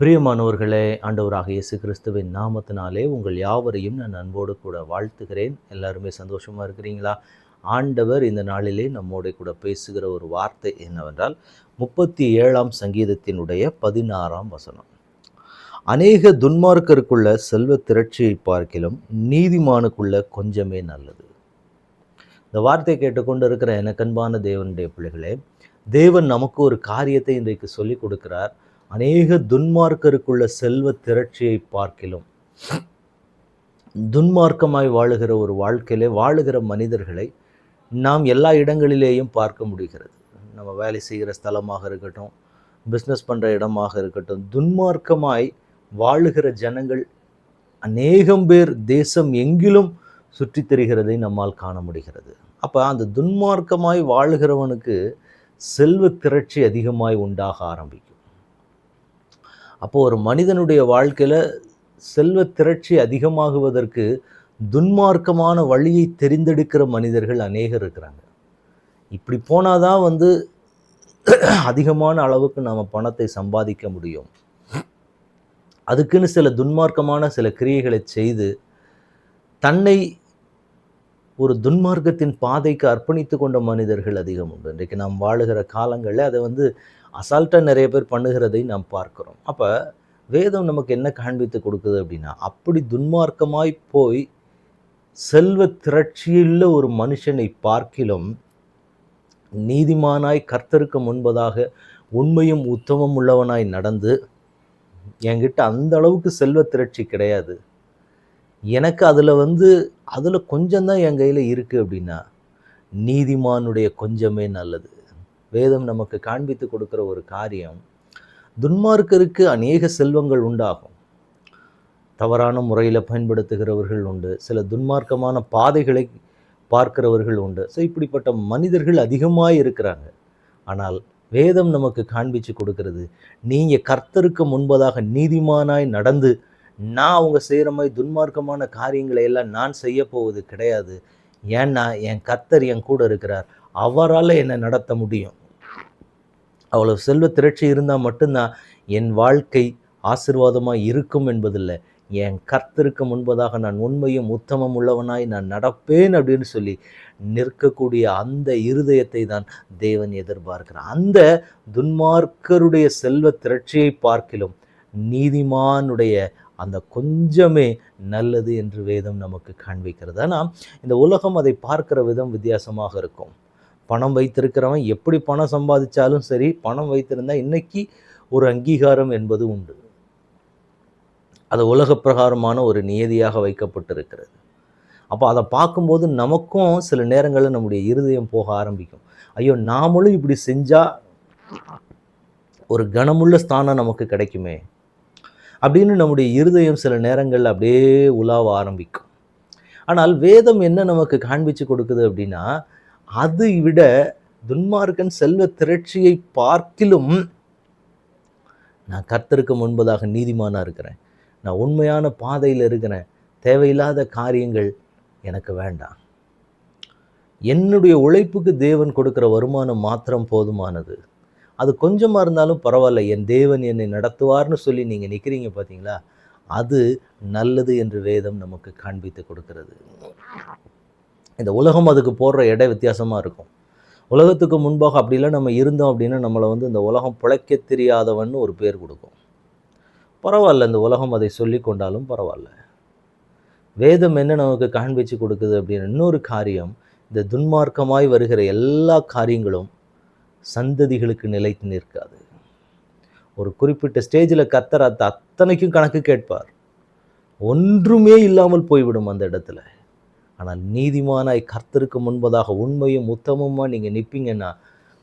பிரியமானவர்களே, ஆண்டவராக இயேசு கிறிஸ்துவின் நாமத்தினாலே உங்கள் யாவரையும் நான் அன்போடு கூட வாழ்த்துகிறேன். எல்லாருமே சந்தோஷமாக இருக்கிறீங்களா? ஆண்டவர் இந்த நாளிலே நம்மோடு கூட பேசுகிற ஒரு வார்த்தை என்னவென்றால் 37ஆம் சங்கீதத்தினுடைய 16ஆம் வசனம். அநேக துன்மார்க்கருக்குள்ள செல்வ திரட்சியை பார்க்கிலும் நீதிமானுக்குள்ள கொஞ்சமே நல்லது. இந்த வார்த்தை கேட்டுக்கொண்டு இருக்கிற எனக்கன்பான தேவனுடைய பிள்ளைகளே, தேவன் நமக்கு ஒரு காரியத்தை இன்றைக்கு சொல்லிக் கொடுக்கிறார். அநேக துன்மார்க்கருக்குள்ள செல்வ திரட்சியை பார்க்கிலும் துன்மார்க்கமாய் வாழுகிற ஒரு வாழ்க்கையிலே வாழுகிற மனிதர்களை நாம் எல்லா இடங்களிலேயும் பார்க்க முடிகிறது. நம்ம வேலை செய்கிற ஸ்தலமாக இருக்கட்டும், பிஸ்னஸ் பண்ணுற இடமாக இருக்கட்டும், துன்மார்க்கமாய் வாழுகிற ஜனங்கள் அநேகம் பேர் தேசம் எங்கிலும் சுற்றித் திரிகிறதை நம்மால் காண முடிகிறது. அப்போ அந்த துன்மார்க்கமாய் வாழுகிறவனுக்கு செல்வ திரட்சி அதிகமாய் உண்டாக ஆரம்பிக்கும். அப்போ ஒரு மனிதனுடைய வாழ்க்கையில் செல்வ திரட்சி அதிகமாகுவதற்கு துன்மார்க்கமான வழியை தெரிந்தெடுக்கிற மனிதர்கள் அநேகர் இருக்கிறாங்க. இப்படி போனாதான் அதிகமான அளவுக்கு நாம் பணத்தை சம்பாதிக்க முடியும். அதுக்குன்னு சில துன்மார்க்கமான சில கிரியைகளை செய்து தன்னை ஒரு துன்மார்க்கத்தின் பாதைக்கு அர்ப்பணித்து கொண்ட மனிதர்கள் அதிகம் உண்டு. இன்றைக்கு நாம் வாழுகிற காலங்களில் அதை அசால்ட்டாக நிறைய பேர் பண்ணுகிறதை நாம் பார்க்குறோம். அப்போ வேதம் நமக்கு என்ன காண்பித்து கொடுக்குது அப்படின்னா, அப்படி துன்மார்க்கமாய் போய் செல்வ திரட்சியுள்ள ஒரு மனுஷனை பார்க்கிலும் நீதிமானாய் கர்த்தருக்கு முன்பதாக உண்மையும் உத்தமம் உள்ளவனாய் நடந்து, என்கிட்ட அந்த அளவுக்கு செல்வ திரட்சி கிடையாது, எனக்கு அதில் கொஞ்சம்தான் என் கையில் இருக்குது அப்படின்னா, நீதிமானுடைய கொஞ்சமே நல்லது. வேதம் நமக்கு காண்பித்து கொடுக்குற ஒரு காரியம், துன்மார்க்கருக்கு அநேக செல்வங்கள் உண்டாகும். தவறான முறையில் பயன்படுத்துகிறவர்கள் உண்டு, சில துன்மார்க்கமான பாதைகளை பார்க்கிறவர்கள் உண்டு. ஸோ இப்படிப்பட்ட மனிதர்கள் அதிகமாக இருக்கிறாங்க. ஆனால் வேதம் நமக்கு காண்பித்து கொடுக்கிறது, நீங்கள் கர்த்தருக்கு முன்பதாக நீதிமானாய் நடந்து, நான் அவங்க செய்கிற மாதிரி துன்மார்க்கமான காரியங்களை எல்லாம் நான் செய்ய போவது கிடையாது. ஏன்னா என் கர்த்தர் என் கூட இருக்கிறார், அவரால் என்னை நடத்த முடியும். அவ்வளோ செல்வ திரட்சி இருந்தால் மட்டும்தான் என் வாழ்க்கை ஆசீர்வாதமாக இருக்கும் என்பதில்லை. என் கர்த்தருக்கு முன்பதாக நான் உண்மையும் உத்தமம் உள்ளவனாய் நான் நடப்பேன் அப்படின்னு சொல்லி நிற்கக்கூடிய அந்த இருதயத்தை தான் தேவன் எதிர்பார்க்கிறார். அந்த துன்மார்க்கருடைய செல்வ திரட்சியை பார்க்கிலும் நீதிமானுடைய அந்த கொஞ்சமே நல்லது என்று வேதம் நமக்கு காண்பிக்கிறது. ஆனால் இந்த உலகம் அதை பார்க்கிற விதம் வித்தியாசமாக இருக்கும். பணம் வைத்திருக்கிறவன் எப்படி பணம் சம்பாதிச்சாலும் சரி, பணம் வைத்திருந்தால் இன்னைக்கு ஒரு அங்கீகாரம் என்பது உண்டு. அது உலக பிரகாரமான ஒரு நியதியாக வைக்கப்பட்டிருக்கிறது. அப்போ அதை பார்க்கும்போது நமக்கும் சில நேரங்களில் நம்முடைய இருதயம் போக ஆரம்பிக்கும். ஐயோ, நாமளும் இப்படி செஞ்சால் ஒரு கனமுள்ள ஸ்தானம் நமக்கு கிடைக்குமே அப்படின்னு நம்முடைய இருதயம் சில நேரங்களில் அப்படியே உலாவ ஆரம்பிக்கும். ஆனால் வேதம் என்ன நமக்கு காண்பிச்சு கொடுக்குது அப்படின்னா, அதை விட துன்மார்க்கன் செல்வ திரட்சியை பார்க்கிலும் நான் கர்த்தருக்கு முன்பதாக நீதிமானாக இருக்கிறேன், நான் உண்மையான பாதையில் இருக்கிறேன், தேவையில்லாத காரியங்கள் எனக்கு வேண்டாம், என்னுடைய உழைப்புக்கு தேவன் கொடுக்குற வருமானம் மாத்திரம் போதுமானது, அது கொஞ்சமாக இருந்தாலும் பரவாயில்ல, என் தேவன் என்னை நடத்துவார்னு சொல்லி நீங்கள் நிற்கிறீங்க பார்த்தீங்களா, அது நல்லது என்று வேதம் நமக்கு காண்பித்து கொடுக்கிறது. இந்த உலகம் அதுக்கு போடுற எடை வித்தியாசமாக இருக்கும். உலகத்துக்கு முன்பாக அப்படிலாம் நம்ம இருந்தோம் அப்படின்னா நம்மளை இந்த உலகம் பிழைக்க தெரியாதவன்னு ஒரு பேர் கொடுக்கும். பரவாயில்ல, இந்த உலகம் அதை சொல்லி கொண்டாலும் பரவாயில்ல. வேதம் என்ன நமக்கு காண்பிச்சு கொடுக்குது அப்படின்னு இன்னொரு காரியம், இந்த துன்மார்க்கமாய் வருகிற எல்லா காரியங்களும் சந்ததிகளுக்கு நிலைத்து நிற்காது. ஒரு குறிப்பிட்ட ஸ்டேஜில் கர்த்தர் அத்தனைக்கும் கணக்கு கேட்பார், ஒன்றுமே இல்லாமல் போய்விடும் அந்த இடத்துல. ஆனால் நீதிமானாய் கர்த்தருக்கு முன்பதாக உண்மையும் உத்தமமாக நீங்கள் நிற்பீங்கன்னா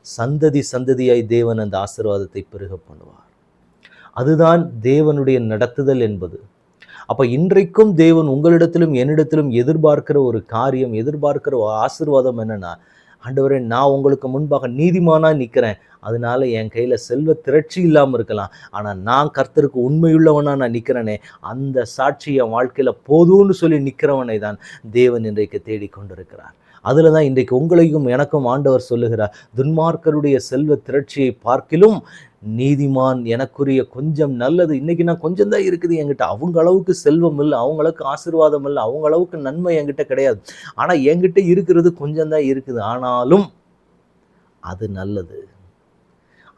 சந்ததி சந்ததியாய் தேவன் அந்த ஆசீர்வாதத்தை பெருக பண்ணுவார். அதுதான் தேவனுடைய நடத்துதல் என்பது. அப்போ இன்றைக்கும் தேவன் உங்களிடத்திலும் என்னிடத்திலும் எதிர்பார்க்கிற ஒரு காரியம், எதிர்பார்க்கிற ஒரு ஆசீர்வாதம் என்னன்னா, ஆண்டவரே, நான் உங்களுக்கு முன்பாக நீதிமானாக நிற்கிறேன், அதனால என் கையில் செல்வ திரட்சி இல்லாமல் இருக்கலாம், ஆனால் நான் கர்த்தருக்கு உண்மையுள்ளவனாக நான் நிற்கிறேனே, அந்த சாட்சி என் வாழ்க்கையில் போதும்னு சொல்லி நிற்கிறவனை தான் தேவன் இன்றைக்கு தேடிக்கொண்டிருக்கிறார். அதில் தான் இன்றைக்கு உங்களையும் எனக்கும் ஆண்டவர் சொல்லுகிறார், துன்மார்க்கருடைய செல்வ திரட்சியை பார்க்கிலும் நீதிமான் எனக்குரிய கொஞ்சம் நல்லது. இன்னைக்கு நான் கொஞ்சம் தான் இருக்குது என்கிட்ட. அவங்க அளவுக்கு செல்வம் இல்லை, அவங்க அளவுக்கு ஆசீர்வாதம் இல்லை, அவங்க அளவுக்கு நன்மை என்கிட்ட கிடையாது. ஆனால் என்கிட்ட இருக்கிறது கொஞ்சம் தான் இருக்குது. ஆனாலும் அது நல்லது.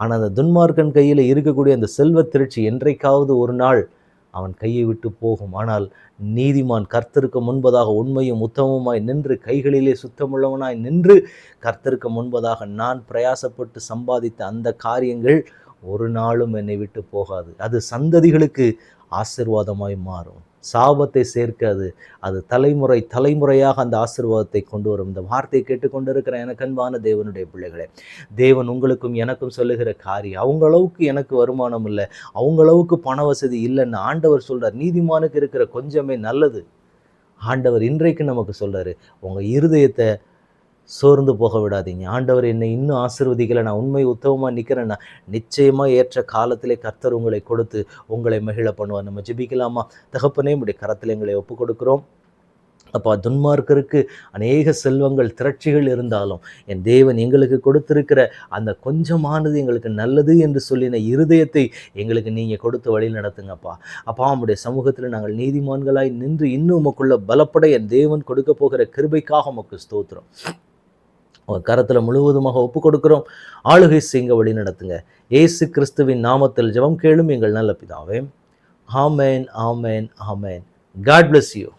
ஆனால் அந்த துன்மார்க்கன் கையில் இருக்கக்கூடிய அந்த செல்வ திரட்சி என்றைக்காவது ஒரு நாள் அவன் கையை விட்டு போகும். ஆனால் நீதிமான் கர்த்தருக்கு முன்பதாக உண்மையும் உத்தமமாய் நின்று, கைகளிலே சுத்தமுள்ளவனாய் நின்று, கர்த்தருக்கு முன்பதாக நான் பிரயாசப்பட்டு சம்பாதித்த அந்த காரியங்கள் ஒரு நாளும் என்னை விட்டு போகாது. அது சந்ததிகளுக்கு ஆசீர்வாதமாய் மாறும், சாபத்தை சேர்க்காது. அது தலைமுறை தலைமுறையாக அந்த ஆசீர்வாதத்தை கொண்டு வரும். இந்த வார்த்தையை கேட்டுக்கொண்டிருக்கிற எனக்கு அன்பான தேவனுடைய பிள்ளைகளே, தேவன் உங்களுக்கும் எனக்கும் சொல்லுகிற காரியம், அவங்க அளவுக்கு எனக்கு வருமானம் இல்லை, அவங்க அளவுக்கு பண வசதி இல்லைன்னு ஆண்டவர் சொல்றார். நீதிமானுக்கு இருக்கிற கொஞ்சமே நல்லது. ஆண்டவர் இன்றைக்கு நமக்கு சொல்றாரு, உங்க இருதயத்தை சோர்ந்து போக விடாதீங்க. ஆண்டவர் என்னை இன்னும் ஆசீர்வதிக்கலை, நான் உண்மை உத்தமமாக நிற்கிறேன்னா நிச்சயமாக ஏற்ற காலத்திலே கர்த்தர் உங்களை கொடுத்து உங்களை மகிழ பண்ணுவார். நம்ம ஜெபிக்கலாமா? தகப்பனே, உம்முடைய கரத்தில் எங்களை ஒப்புக் கொடுக்கிறோம். அப்பா, துன்மார்க்கருக்கு அநேக செல்வங்கள் திரட்சிகள் இருந்தாலும் என் தேவன் எங்களுக்கு கொடுத்திருக்கிற அந்த கொஞ்சமானது எங்களுக்கு நல்லது என்று சொல்லின இருதயத்தை எங்களுக்கு நீங்கள் கொடுத்து வழி நடத்துங்கப்பா. அப்பா, உம்முடைய சமூகத்தில் நாங்கள் நீதிமான்களாய் நின்று இன்னும் உமக்குள்ள பலப்பட என் தேவன் கொடுக்க போகிற கிருபைக்காக உமக்கு ஸ்தோத்திரம். உங்கள் கரத்தில் முழுவதுமாக ஒப்பு கொடுக்கிறோம். ஆளுகை செய்யுங்க, வழி நடத்துங்க. இயேசு கிறிஸ்துவின் நாமத்தில் ஜெபம் கேளும் எங்கள் நல்ல பிதாவே. ஆமேன், ஆமேன், ஆமேன். God bless you.